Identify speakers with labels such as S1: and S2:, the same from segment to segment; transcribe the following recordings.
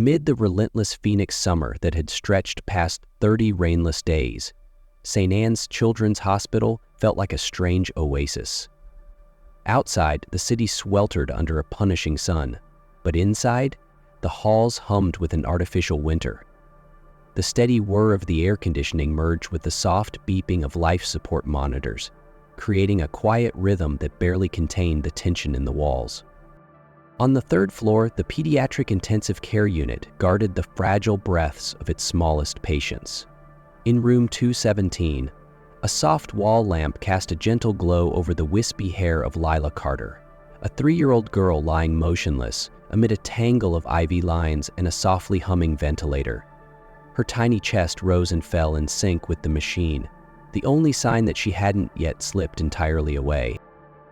S1: Amid the relentless Phoenix summer that had stretched past 30 rainless days, St. Anne's Children's Hospital felt like a strange oasis. Outside, the city sweltered under a punishing sun, but inside, the halls hummed with an artificial winter. The steady whir of the air conditioning merged with the soft beeping of life support monitors, creating a quiet rhythm that barely contained the tension in the walls. On the third floor, the pediatric intensive care unit guarded the fragile breaths of its smallest patients. In room 217, a soft wall lamp cast a gentle glow over the wispy hair of Lila Carter, a 3-year-old girl lying motionless amid a tangle of IV lines and a softly humming ventilator. Her tiny chest rose and fell in sync with the machine, the only sign that she hadn't yet slipped entirely away.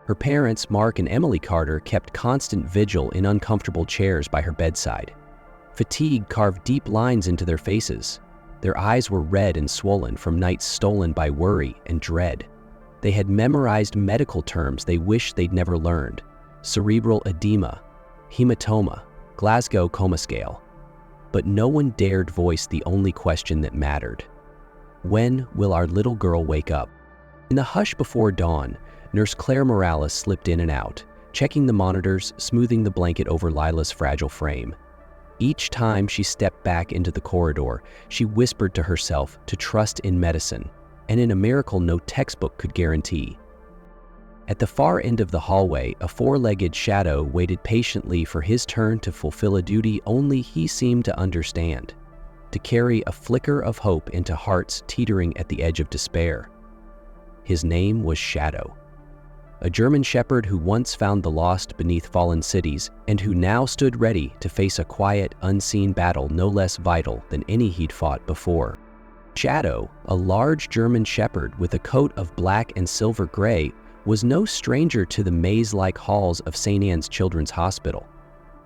S1: Her parents, Mark and Emily Carter, kept constant vigil in uncomfortable chairs by her bedside. Fatigue carved deep lines into their faces. Their eyes were red and swollen from nights stolen by worry and dread. They had memorized medical terms they wished they'd never learned: cerebral edema, hematoma, Glasgow coma scale. But no one dared voice the only question that mattered. When will our little girl wake up? In the hush before dawn, Nurse Claire Morales slipped in and out, checking the monitors, smoothing the blanket over Lila's fragile frame. Each time she stepped back into the corridor, she whispered to herself to trust in medicine, and in a miracle no textbook could guarantee. At the far end of the hallway, a 4-legged shadow waited patiently for his turn to fulfill a duty only he seemed to understand: to carry a flicker of hope into hearts teetering at the edge of despair. His name was Shadow, a German shepherd who once found the lost beneath fallen cities and who now stood ready to face a quiet, unseen battle no less vital than any he'd fought before. Shadow, a large German shepherd with a coat of black and silver gray, was no stranger to the maze-like halls of St. Anne's Children's Hospital.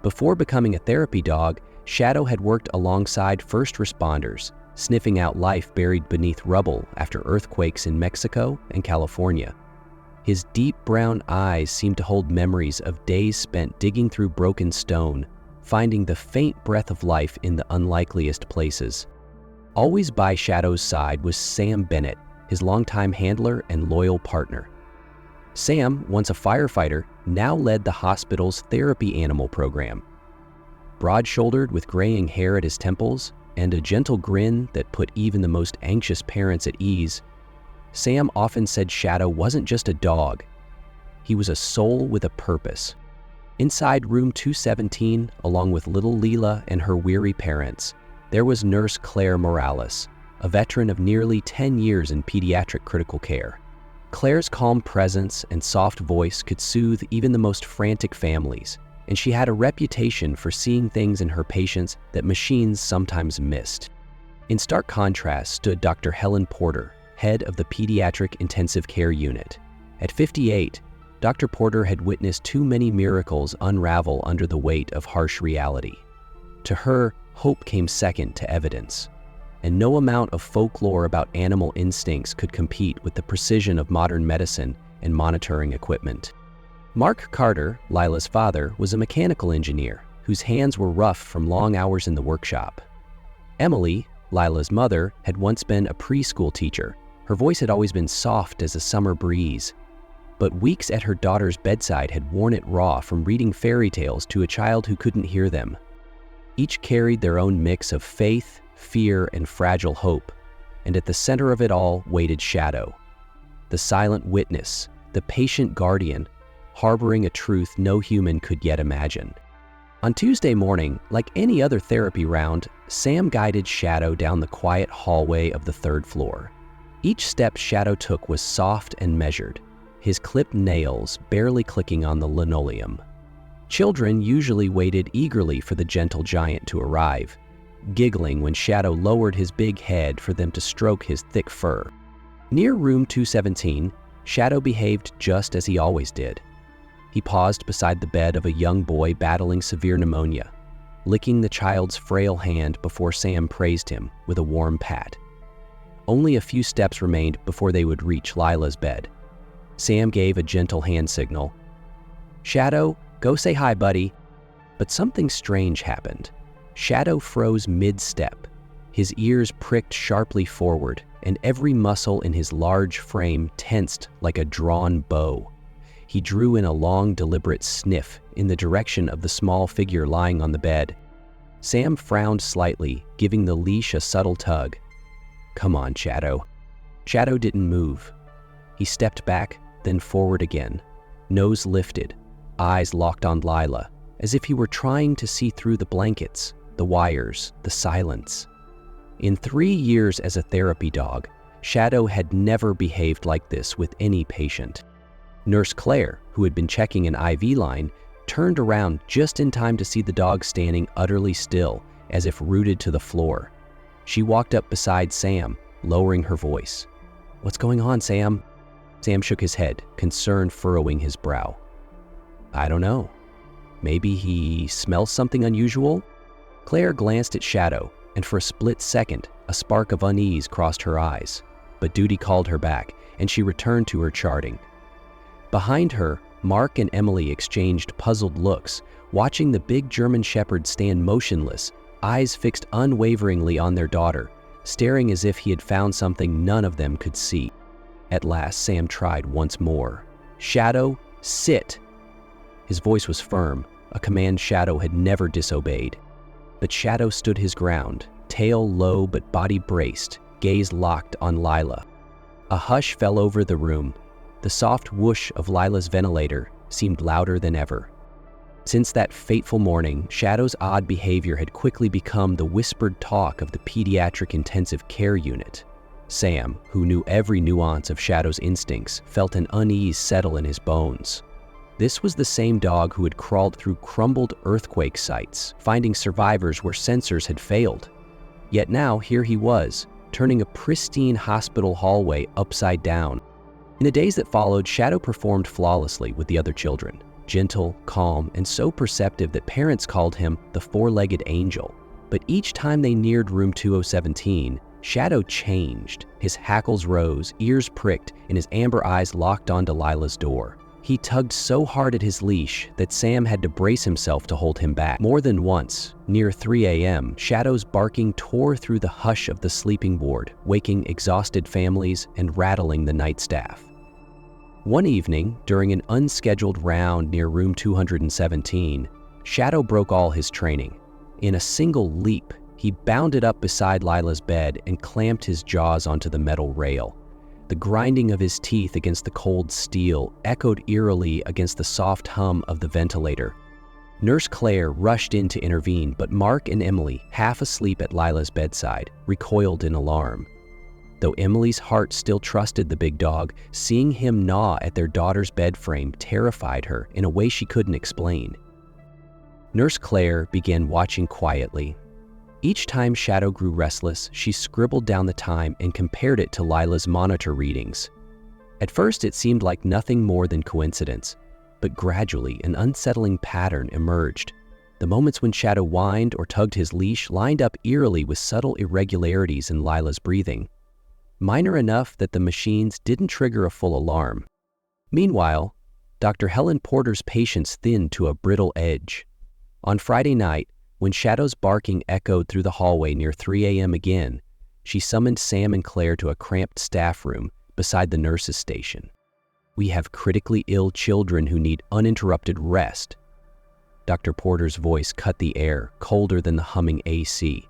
S1: Before becoming a therapy dog, Shadow had worked alongside first responders, sniffing out life buried beneath rubble after earthquakes in Mexico and California. His deep brown eyes seemed to hold memories of days spent digging through broken stone, finding the faint breath of life in the unlikeliest places. Always by Shadow's side was Sam Bennett, his longtime handler and loyal partner. Sam, once a firefighter, now led the hospital's therapy animal program. Broad-shouldered with graying hair at his temples and a gentle grin that put even the most anxious parents at ease, Sam often said Shadow wasn't just a dog. He was a soul with a purpose. Inside room 217, along with little Leela and her weary parents, there was Nurse Claire Morales, a veteran of nearly 10 years in pediatric critical care. Claire's calm presence and soft voice could soothe even the most frantic families, and she had a reputation for seeing things in her patients that machines sometimes missed. In stark contrast stood Dr. Helen Porter, head of the Pediatric Intensive Care Unit. At 58, Dr. Porter had witnessed too many miracles unravel under the weight of harsh reality. To her, hope came second to evidence, and no amount of folklore about animal instincts could compete with the precision of modern medicine and monitoring equipment. Mark Carter, Lila's father, was a mechanical engineer whose hands were rough from long hours in the workshop. Emily, Lila's mother, had once been a preschool teacher. Her voice had always been soft as a summer breeze, but weeks at her daughter's bedside had worn it raw from reading fairy tales to a child who couldn't hear them. Each carried their own mix of faith, fear, and fragile hope, and at the center of it all waited Shadow, the silent witness, the patient guardian, harboring a truth no human could yet imagine. On Tuesday morning, like any other therapy round, Sam guided Shadow down the quiet hallway of the 3rd floor. Each step Shadow took was soft and measured, his clipped nails barely clicking on the linoleum. Children usually waited eagerly for the gentle giant to arrive, giggling when Shadow lowered his big head for them to stroke his thick fur. Near room 217, Shadow behaved just as he always did. He paused beside the bed of a young boy battling severe pneumonia, licking the child's frail hand before Sam praised him with a warm pat. Only a few steps remained before they would reach Lila's bed. Sam gave a gentle hand signal. "Shadow, go say hi, buddy." But something strange happened. Shadow froze mid-step. His ears pricked sharply forward, and every muscle in his large frame tensed like a drawn bow. He drew in a long, deliberate sniff in the direction of the small figure lying on the bed. Sam frowned slightly, giving the leash a subtle tug. "Come on, Shadow." Shadow didn't move. He stepped back, then forward again, nose lifted, eyes locked on Lila, as if he were trying to see through the blankets, the wires, the silence. In 3 years as a therapy dog, Shadow had never behaved like this with any patient. Nurse Claire, who had been checking an IV line, turned around just in time to see the dog standing utterly still, as if rooted to the floor. She walked up beside Sam, lowering her voice. "What's going on, Sam?" Sam shook his head, concern furrowing his brow. "I don't know. Maybe he smells something unusual?" Claire glanced at Shadow, and for a split second, a spark of unease crossed her eyes. But duty called her back, and she returned to her charting. Behind her, Mark and Emily exchanged puzzled looks, watching the big German Shepherd stand motionless, eyes fixed unwaveringly on their daughter, staring as if he had found something none of them could see. At last, Sam tried once more. "Shadow, sit!" His voice was firm, a command Shadow had never disobeyed. But Shadow stood his ground, tail low but body braced, gaze locked on Lila. A hush fell over the room. The soft whoosh of Lila's ventilator seemed louder than ever. Since that fateful morning, Shadow's odd behavior had quickly become the whispered talk of the pediatric intensive care unit. Sam, who knew every nuance of Shadow's instincts, felt an unease settle in his bones. This was the same dog who had crawled through crumbled earthquake sites, finding survivors where sensors had failed. Yet now here he was, turning a pristine hospital hallway upside down. In the days that followed, Shadow performed flawlessly with the other children, gentle, calm, and so perceptive that parents called him the four-legged angel. But each time they neared room 2017, Shadow changed. His hackles rose, ears pricked, and his amber eyes locked onto Lila's door. He tugged so hard at his leash that Sam had to brace himself to hold him back. More than once, near 3 a.m., Shadow's barking tore through the hush of the sleeping ward, waking exhausted families and rattling the night staff. One evening, during an unscheduled round near room 217, Shadow broke all his training. In a single leap, he bounded up beside Lila's bed and clamped his jaws onto the metal rail. The grinding of his teeth against the cold steel echoed eerily against the soft hum of the ventilator. Nurse Claire rushed in to intervene, but Mark and Emily, half asleep at Lila's bedside, recoiled in alarm. Though Emily's heart still trusted the big dog, seeing him gnaw at their daughter's bed frame terrified her in a way she couldn't explain. Nurse Claire began watching quietly. Each time Shadow grew restless, she scribbled down the time and compared it to Lila's monitor readings. At first, it seemed like nothing more than coincidence, but gradually an unsettling pattern emerged. The moments when Shadow whined or tugged his leash lined up eerily with subtle irregularities in Lila's breathing. Minor enough that the machines didn't trigger a full alarm. Meanwhile, Dr. Helen Porter's patience thinned to a brittle edge. On Friday night, when Shadow's barking echoed through the hallway near 3 a.m. again, she summoned Sam and Claire to a cramped staff room beside the nurse's station. "We have critically ill children who need uninterrupted rest." Dr. Porter's voice cut the air, colder than the humming AC.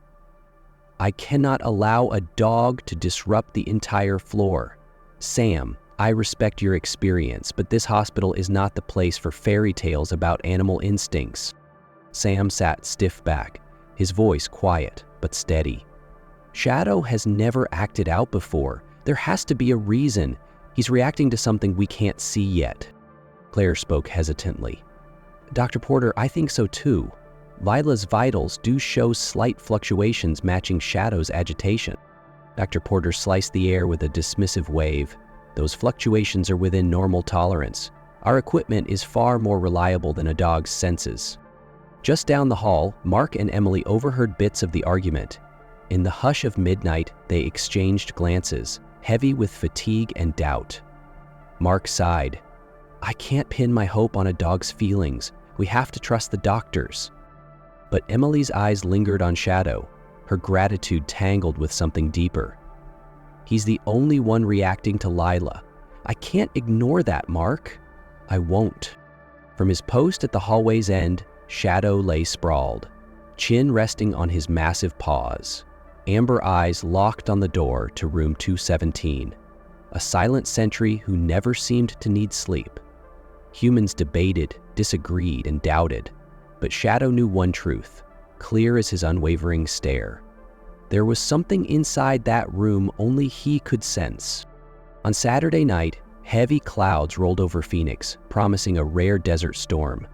S1: "I cannot allow a dog to disrupt the entire floor. Sam, I respect your experience, but this hospital is not the place for fairy tales about animal instincts." Sam sat stiff back, his voice quiet but steady. "Shadow has never acted out before. There has to be a reason. He's reacting to something we can't see yet." Claire spoke hesitantly. "Dr. Porter, I think so too. Lila's vitals do show slight fluctuations matching Shadow's agitation." Dr. Porter sliced the air with a dismissive wave. "Those fluctuations are within normal tolerance. Our equipment is far more reliable than a dog's senses." Just down the hall, Mark and Emily overheard bits of the argument. In the hush of midnight, they exchanged glances, heavy with fatigue and doubt. Mark sighed. "I can't pin my hope on a dog's feelings. We have to trust the doctors." But Emily's eyes lingered on Shadow, her gratitude tangled with something deeper. "He's the only one reacting to Lila. I can't ignore that, Mark." "I won't." From his post at the hallway's end, Shadow lay sprawled, chin resting on his massive paws, amber eyes locked on the door to room 217, a silent sentry who never seemed to need sleep. Humans debated, disagreed, and doubted, but Shadow knew one truth, clear as his unwavering stare. There was something inside that room only he could sense. On Saturday night, heavy clouds rolled over Phoenix, promising a rare desert storm.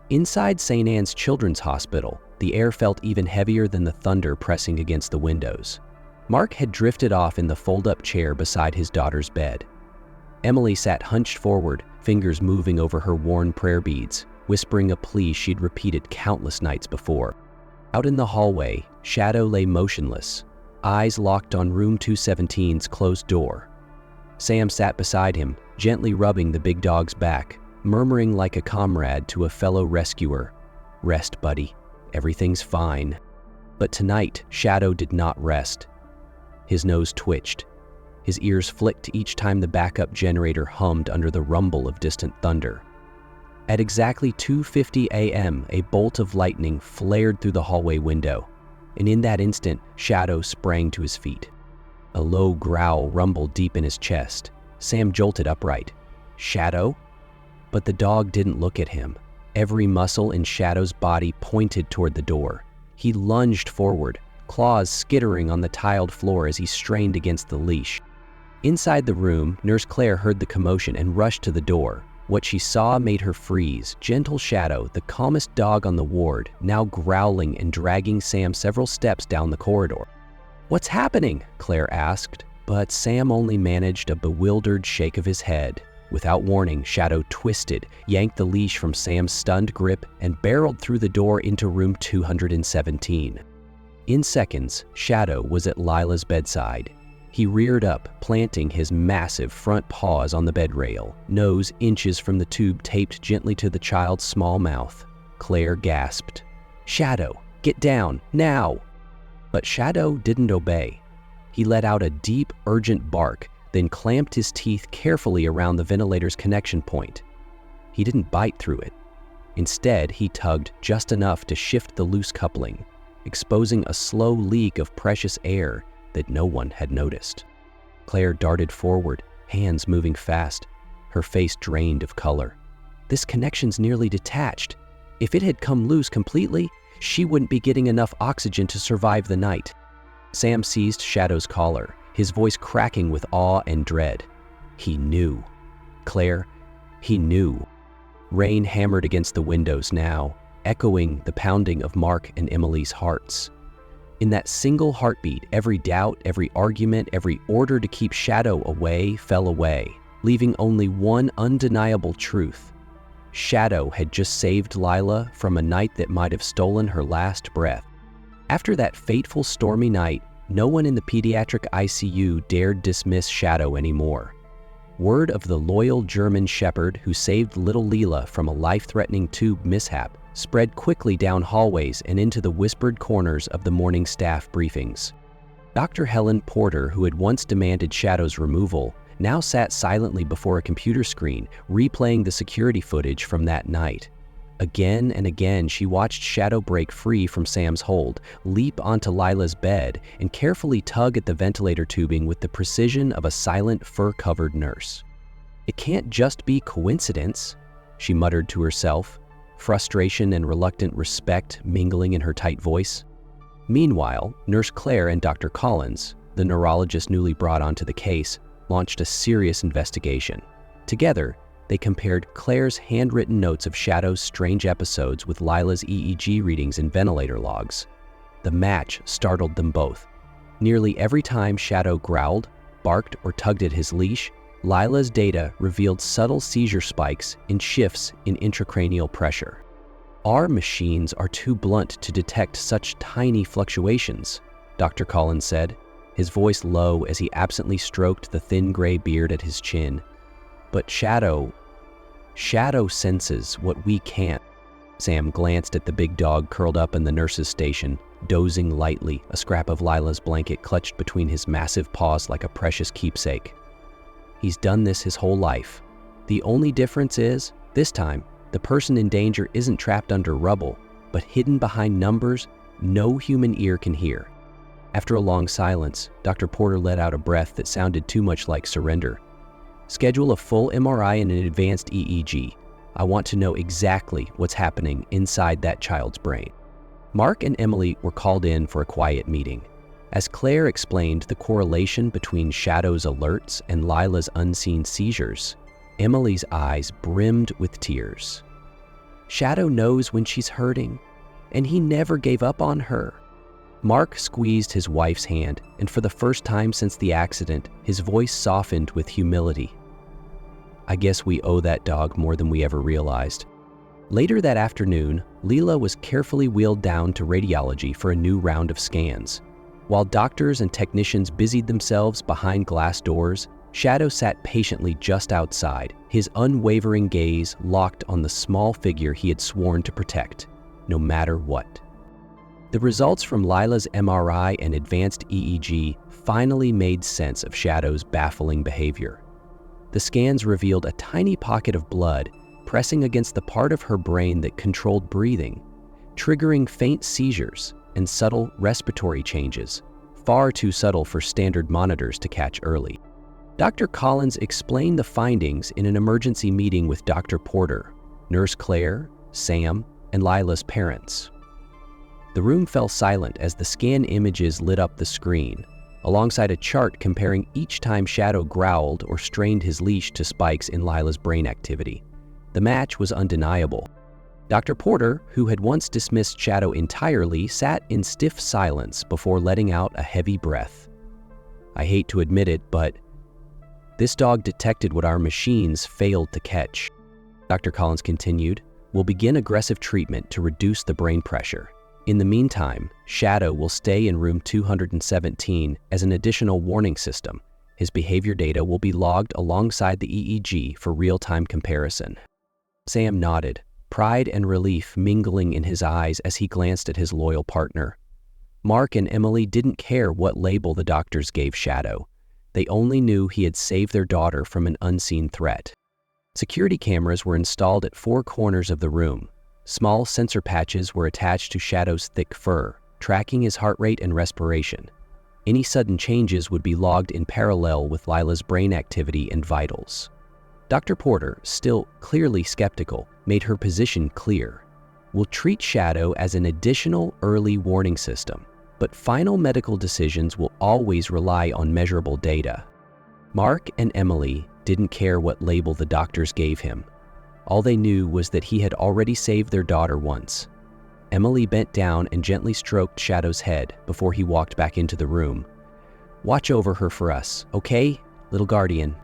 S1: Inside St. Anne's Children's Hospital, the air felt even heavier than the thunder pressing against the windows. Mark had drifted off in the fold-up chair beside his daughter's bed. Emily sat hunched forward, fingers moving over her worn prayer beads, whispering a plea she'd repeated countless nights before. Out in the hallway, Shadow lay motionless, eyes locked on room 217's closed door. Sam sat beside him, gently rubbing the big dog's back, murmuring like a comrade to a fellow rescuer, "Rest, buddy. Everything's fine." But tonight, Shadow did not rest. His nose twitched. His ears flicked each time the backup generator hummed under the rumble of distant thunder. At exactly 2:50 a.m., a bolt of lightning flared through the hallway window, and in that instant, Shadow sprang to his feet. A low growl rumbled deep in his chest. Sam jolted upright. "Shadow?" But the dog didn't look at him. Every muscle in Shadow's body pointed toward the door. He lunged forward, claws skittering on the tiled floor as he strained against the leash. Inside the room, Nurse Claire heard the commotion and rushed to the door. What she saw made her freeze. Gentle Shadow, the calmest dog on the ward, now growling and dragging Sam several steps down the corridor. "What's happening?" Claire asked, but Sam only managed a bewildered shake of his head. Without warning, Shadow twisted, yanked the leash from Sam's stunned grip, and barreled through the door into room 217. In seconds, Shadow was at Lila's bedside. He reared up, planting his massive front paws on the bed rail, nose inches from the tube taped gently to the child's small mouth. Claire gasped, "Shadow, get down, now!" But Shadow didn't obey. He let out a deep, urgent bark, then clamped his teeth carefully around the ventilator's connection point. He didn't bite through it. Instead, he tugged just enough to shift the loose coupling, exposing a slow leak of precious air that no one had noticed. Claire darted forward, hands moving fast, her face drained of color. "This connection's nearly detached. If it had come loose completely, she wouldn't be getting enough oxygen to survive the night." Sam seized Shadow's collar, his voice cracking with awe and dread. He knew. Claire, he knew. Rain hammered against the windows now, echoing the pounding of Mark and Emily's hearts. In that single heartbeat, every doubt, every argument, every order to keep Shadow away fell away, leaving only one undeniable truth. Shadow had just saved Lila from a night that might have stolen her last breath. After that fateful stormy night, no one in the pediatric ICU dared dismiss Shadow anymore. Word of the loyal German shepherd who saved little Lila from a life-threatening tube mishap spread quickly down hallways and into the whispered corners of the morning staff briefings. Dr. Helen Porter, who had once demanded Shadow's removal, now sat silently before a computer screen, replaying the security footage from that night. Again and again, she watched Shadow break free from Sam's hold, leap onto Lila's bed, and carefully tug at the ventilator tubing with the precision of a silent, fur-covered nurse. "It can't just be coincidence," she muttered to herself, frustration and reluctant respect mingling in her tight voice. Meanwhile, Nurse Claire and Dr. Collins, the neurologist newly brought onto the case, launched a serious investigation. Together, they compared Claire's handwritten notes of Shadow's strange episodes with Lila's EEG readings and ventilator logs. The match startled them both. Nearly every time Shadow growled, barked, or tugged at his leash, Lila's data revealed subtle seizure spikes and shifts in intracranial pressure. "Our machines are too blunt to detect such tiny fluctuations," Dr. Collins said, his voice low as he absently stroked the thin gray beard at his chin. "But Shadow senses what we can't." Sam glanced at the big dog curled up in the nurse's station, dozing lightly, a scrap of Lila's blanket clutched between his massive paws like a precious keepsake. He's done this his whole life. The only difference is, this time, the person in danger isn't trapped under rubble, but hidden behind numbers no human ear can hear. After a long silence, Dr. Porter let out a breath that sounded too much like surrender. Schedule a full MRI and an advanced EEG. I want to know exactly what's happening inside that child's brain. Mark and Emily were called in for a quiet meeting. As Claire explained the correlation between Shadow's alerts and Lila's unseen seizures, Emily's eyes brimmed with tears. Shadow knows when she's hurting, and he never gave up on her. Mark squeezed his wife's hand, and for the first time since the accident, his voice softened with humility. I guess we owe that dog more than we ever realized. Later that afternoon, Leela was carefully wheeled down to radiology for a new round of scans. While doctors and technicians busied themselves behind glass doors, Shadow sat patiently just outside, his unwavering gaze locked on the small figure he had sworn to protect, no matter what. The results from Lila's MRI and advanced EEG finally made sense of Shadow's baffling behavior. The scans revealed a tiny pocket of blood pressing against the part of her brain that controlled breathing, triggering faint seizures and subtle respiratory changes, far too subtle for standard monitors to catch early. Dr. Collins explained the findings in an emergency meeting with Dr. Porter, Nurse Claire, Sam, and Lila's parents. The room fell silent as the scan images lit up the screen, alongside a chart comparing each time Shadow growled or strained his leash to spikes in Lila's brain activity. The match was undeniable. Dr. Porter, who had once dismissed Shadow entirely, sat in stiff silence before letting out a heavy breath. I hate to admit it, but this dog detected what our machines failed to catch. Dr. Collins continued, we'll begin aggressive treatment to reduce the brain pressure. In the meantime, Shadow will stay in room 217 as an additional warning system. His behavior data will be logged alongside the EEG for real-time comparison. Sam nodded, pride and relief mingling in his eyes as he glanced at his loyal partner. Mark and Emily didn't care what label the doctors gave Shadow. They only knew he had saved their daughter from an unseen threat. Security cameras were installed at 4 corners of the room. Small sensor patches were attached to Shadow's thick fur, tracking his heart rate and respiration. Any sudden changes would be logged in parallel with Lila's brain activity and vitals. Dr. Porter, still clearly skeptical, made her position clear. We'll treat Shadow as an additional early warning system, but final medical decisions will always rely on measurable data. Mark and Emily didn't care what label the doctors gave him. All they knew was that he had already saved their daughter once. Emily bent down and gently stroked Shadow's head before he walked back into the room. Watch over her for us, okay, little guardian?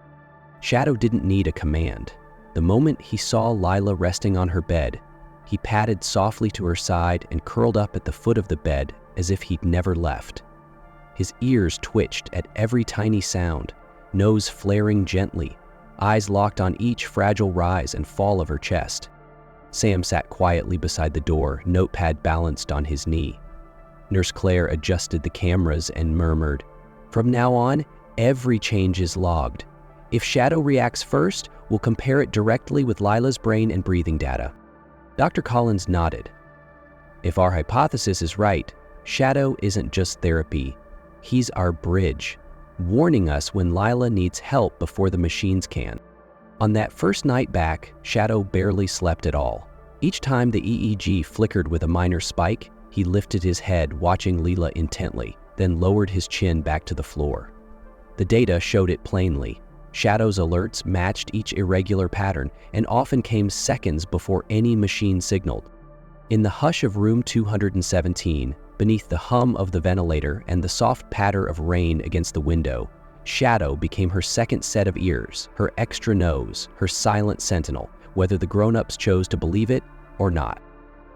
S1: Shadow didn't need a command. The moment he saw Lila resting on her bed, he padded softly to her side and curled up at the foot of the bed as if he'd never left. His ears twitched at every tiny sound, nose flaring gently, eyes locked on each fragile rise and fall of her chest. Sam sat quietly beside the door, notepad balanced on his knee. Nurse Claire adjusted the cameras and murmured, "From now on, every change is logged. If Shadow reacts first, we'll compare it directly with Lila's brain and breathing data." Dr. Collins nodded. If our hypothesis is right, Shadow isn't just therapy. He's our bridge, warning us when Lila needs help before the machines can. On that first night back, Shadow barely slept at all. Each time the EEG flickered with a minor spike, he lifted his head, watching Leela intently, then lowered his chin back to the floor. The data showed it plainly. Shadow's alerts matched each irregular pattern and often came seconds before any machine signaled. In the hush of room 217, beneath the hum of the ventilator and the soft patter of rain against the window, Shadow became her second set of ears, her extra nose, her silent sentinel, whether the grown-ups chose to believe it or not.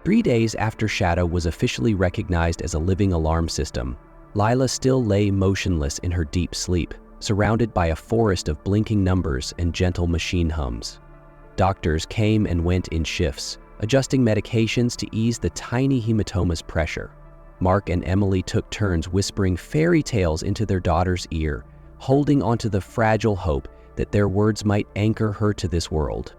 S1: 3 days after Shadow was officially recognized as a living alarm system, Lila still lay motionless in her deep sleep, surrounded by a forest of blinking numbers and gentle machine hums. Doctors came and went in shifts, adjusting medications to ease the tiny hematoma's pressure. Mark and Emily took turns whispering fairy tales into their daughter's ear, holding onto the fragile hope that their words might anchor her to this world.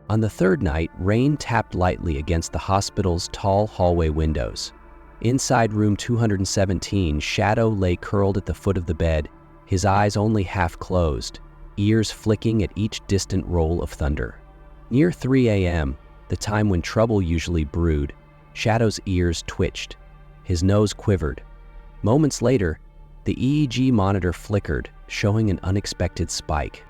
S1: On the third night, rain tapped lightly against the hospital's tall hallway windows. Inside room 217, Shadow lay curled at the foot of the bed, his eyes only half closed, ears flicking at each distant roll of thunder. Near 3 a.m., the time when trouble usually brewed, Shadow's ears twitched. His nose quivered. Moments later, the EEG monitor flickered, showing an unexpected spike.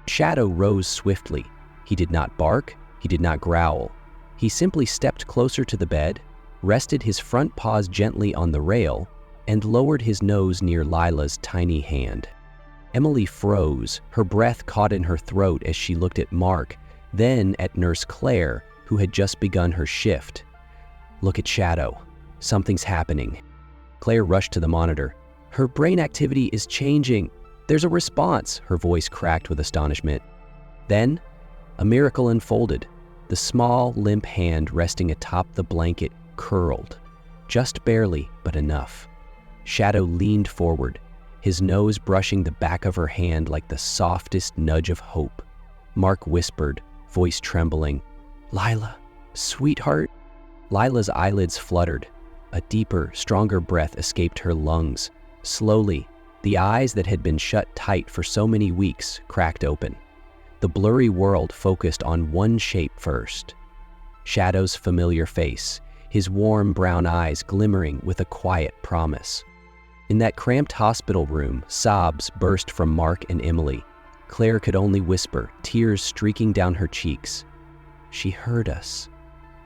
S1: Shadow rose swiftly. He did not bark, he did not growl. He simply stepped closer to the bed, rested his front paws gently on the rail, and lowered his nose near Lila's tiny hand. Emily froze, her breath caught in her throat as she looked at Mark, then at Nurse Claire, who had just begun her shift. "Look at Shadow. Something's happening." Claire rushed to the monitor. "Her brain activity is changing. There's a response," her voice cracked with astonishment. Then, a miracle unfolded. The small, limp hand resting atop the blanket curled. Just barely, but enough. Shadow leaned forward, his nose brushing the back of her hand like the softest nudge of hope. Mark whispered, voice trembling, "Lila, sweetheart?" Lila's eyelids fluttered. A deeper, stronger breath escaped her lungs. Slowly, the eyes that had been shut tight for so many weeks cracked open. The blurry world focused on one shape first. Shadow's familiar face, his warm brown eyes glimmering with a quiet promise. In that cramped hospital room, sobs burst from Mark and Emily. Claire could only whisper, tears streaking down her cheeks. "She heard us.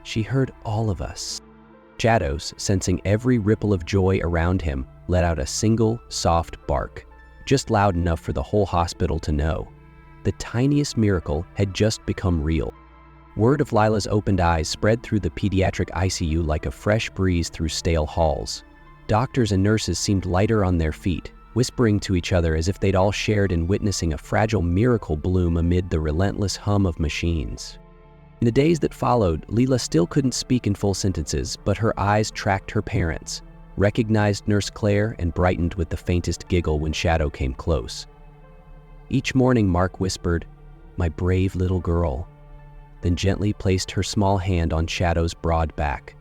S1: She heard all of us." Shadows, sensing every ripple of joy around him, let out a single, soft bark, just loud enough for the whole hospital to know. The tiniest miracle had just become real. Word of Lila's opened eyes spread through the pediatric ICU like a fresh breeze through stale halls. Doctors and nurses seemed lighter on their feet, whispering to each other as if they'd all shared in witnessing a fragile miracle bloom amid the relentless hum of machines. In the days that followed, Lila still couldn't speak in full sentences, but her eyes tracked her parents, recognized Nurse Claire, and brightened with the faintest giggle when Shadow came close. Each morning, Mark whispered, "My brave little girl," then gently placed her small hand on Shadow's broad back.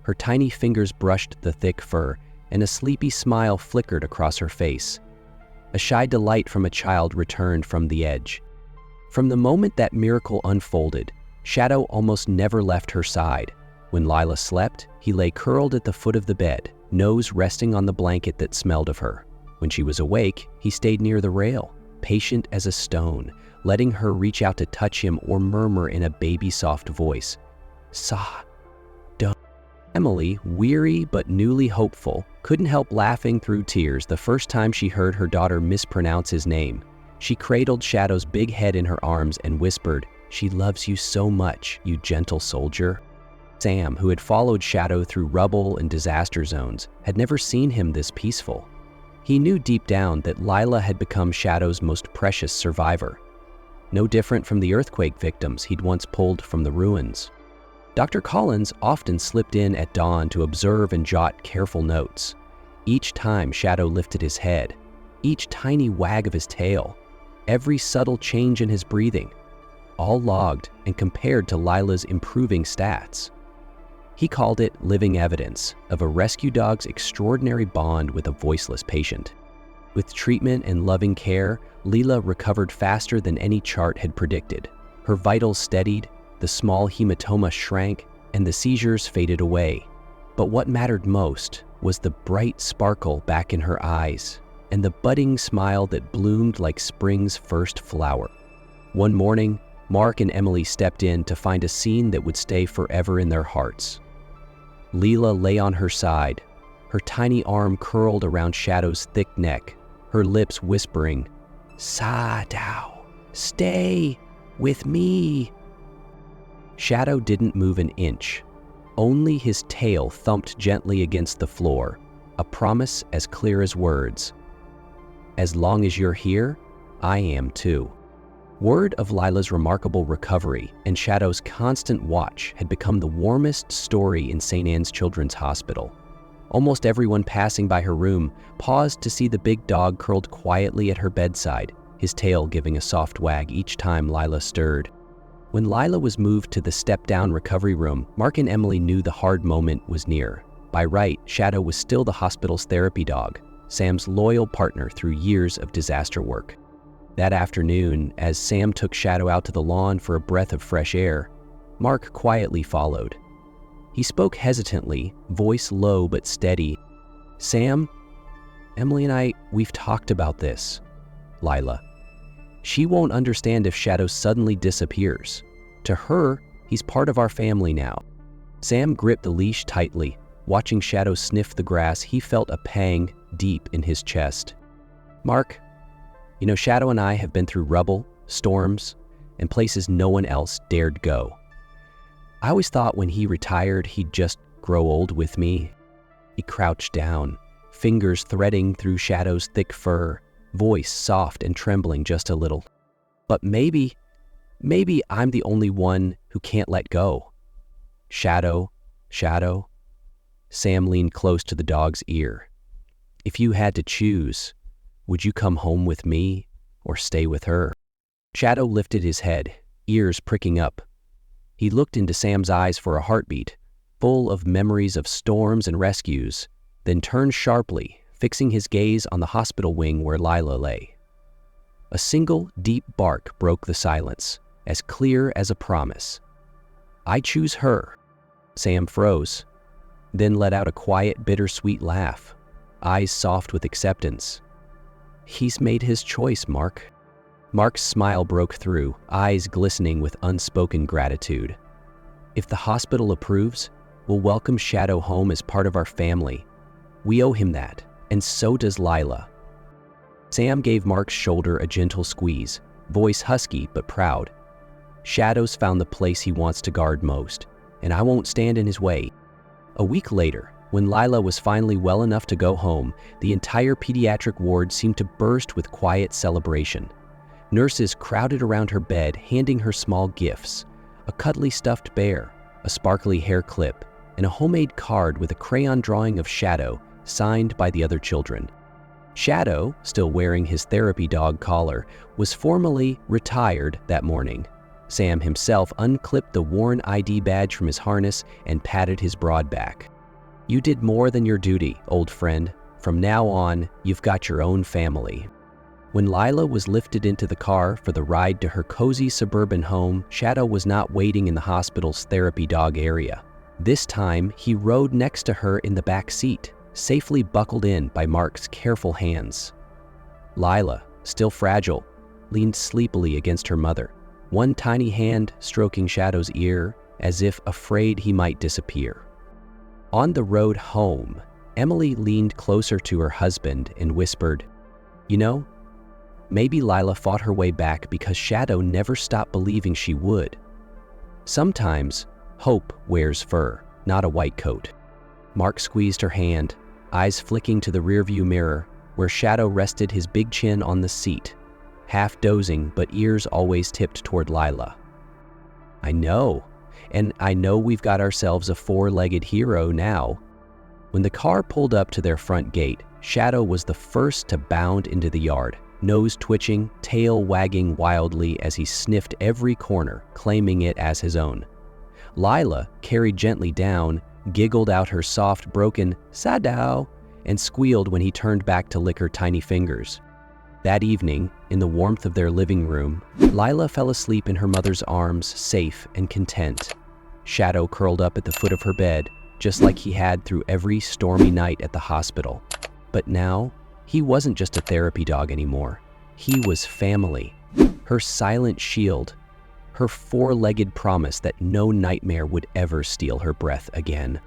S1: Her tiny fingers brushed the thick fur, and a sleepy smile flickered across her face. A shy delight from a child returned from the edge. From the moment that miracle unfolded, Shadow almost never left her side. When Lila slept, he lay curled at the foot of the bed, nose resting on the blanket that smelled of her. When she was awake, he stayed near the rail, patient as a stone, letting her reach out to touch him or murmur in a baby-soft voice, "Sa, don't." Emily, weary but newly hopeful, couldn't help laughing through tears the first time she heard her daughter mispronounce his name. She cradled Shadow's big head in her arms and whispered, "She loves you so much, you gentle soldier." Sam, who had followed Shadow through rubble and disaster zones, had never seen him this peaceful. He knew deep down that Lila had become Shadow's most precious survivor. No different from the earthquake victims he'd once pulled from the ruins. Dr. Collins often slipped in at dawn to observe and jot careful notes. Each time Shadow lifted his head, each tiny wag of his tail, every subtle change in his breathing, all logged and compared to Lila's improving stats. He called it living evidence of a rescue dog's extraordinary bond with a voiceless patient. With treatment and loving care, Lila recovered faster than any chart had predicted. Her vitals steadied, the small hematoma shrank, and the seizures faded away. But what mattered most was the bright sparkle back in her eyes and the budding smile that bloomed like spring's first flower. One morning, Mark and Emily stepped in to find a scene that would stay forever in their hearts. Lila lay on her side, her tiny arm curled around Shadow's thick neck, her lips whispering, "Shadow, stay with me." Shadow didn't move an inch. Only his tail thumped gently against the floor, a promise as clear as words. "As long as you're here, I am too." Word of Lila's remarkable recovery and Shadow's constant watch had become the warmest story in St. Anne's Children's Hospital. Almost everyone passing by her room paused to see the big dog curled quietly at her bedside, his tail giving a soft wag each time Lila stirred. When Lila was moved to the step-down recovery room, Mark and Emily knew the hard moment was near. By right, Shadow was still the hospital's therapy dog, Sam's loyal partner through years of disaster work. That afternoon, as Sam took Shadow out to the lawn for a breath of fresh air, Mark quietly followed. He spoke hesitantly, voice low but steady. "Sam, Emily and we've talked about this, Lila. She won't understand if Shadow suddenly disappears. To her, he's part of our family now." Sam gripped the leash tightly. Watching Shadow sniff the grass, he felt a pang deep in his chest. "Mark, you know, Shadow and I have been through rubble, storms, and places no one else dared go. I always thought when he retired, he'd just grow old with me." He crouched down, fingers threading through Shadow's thick fur, voice soft and trembling just a little. "But maybe I'm the only one who can't let go. Shadow. Sam leaned close to the dog's ear. "If you had to choose, would you come home with me or stay with her?" Shadow lifted his head, ears pricking up. He looked into Sam's eyes for a heartbeat, full of memories of storms and rescues, then turned sharply, fixing his gaze on the hospital wing where Lila lay. A single deep bark broke the silence, as clear as a promise. "I choose her." Sam froze, then let out a quiet, bittersweet laugh, eyes soft with acceptance. "He's made his choice, Mark." Mark's smile broke through, eyes glistening with unspoken gratitude. "If the hospital approves, we'll welcome Shadow home as part of our family. We owe him that, and so does Lila." Sam gave Mark's shoulder a gentle squeeze, voice husky but proud. "Shadow's found the place he wants to guard most, and I won't stand in his way." A week later, when Lila was finally well enough to go home, the entire pediatric ward seemed to burst with quiet celebration. Nurses crowded around her bed, handing her small gifts: a cuddly stuffed bear, a sparkly hair clip, and a homemade card with a crayon drawing of Shadow, signed by the other children. Shadow, still wearing his therapy dog collar, was formally retired that morning. Sam himself unclipped the worn ID badge from his harness and patted his broad back. "You did more than your duty, old friend. From now on, you've got your own family." When Lila was lifted into the car for the ride to her cozy suburban home, Shadow was not waiting in the hospital's therapy dog area. This time, he rode next to her in the back seat, safely buckled in by Mark's careful hands. Lila, still fragile, leaned sleepily against her mother, one tiny hand stroking Shadow's ear as if afraid he might disappear. On the road home, Emily leaned closer to her husband and whispered, "You know, maybe Lila fought her way back because Shadow never stopped believing she would. Sometimes, hope wears fur, not a white coat." Mark squeezed her hand, eyes flicking to the rearview mirror, where Shadow rested his big chin on the seat, half dozing but ears always tipped toward Lila. "I know, and I know we've got ourselves a four-legged hero now." When the car pulled up to their front gate, Shadow was the first to bound into the yard, nose twitching, tail wagging wildly as he sniffed every corner, claiming it as his own. Lila, carried gently down, giggled out her soft, broken "Shadow" and squealed when he turned back to lick her tiny fingers. That evening, in the warmth of their living room, Lila fell asleep in her mother's arms, safe and content. Shadow curled up at the foot of her bed, just like he had through every stormy night at the hospital. But now, he wasn't just a therapy dog anymore. He was family, her silent shield, her four-legged promise that no nightmare would ever steal her breath again.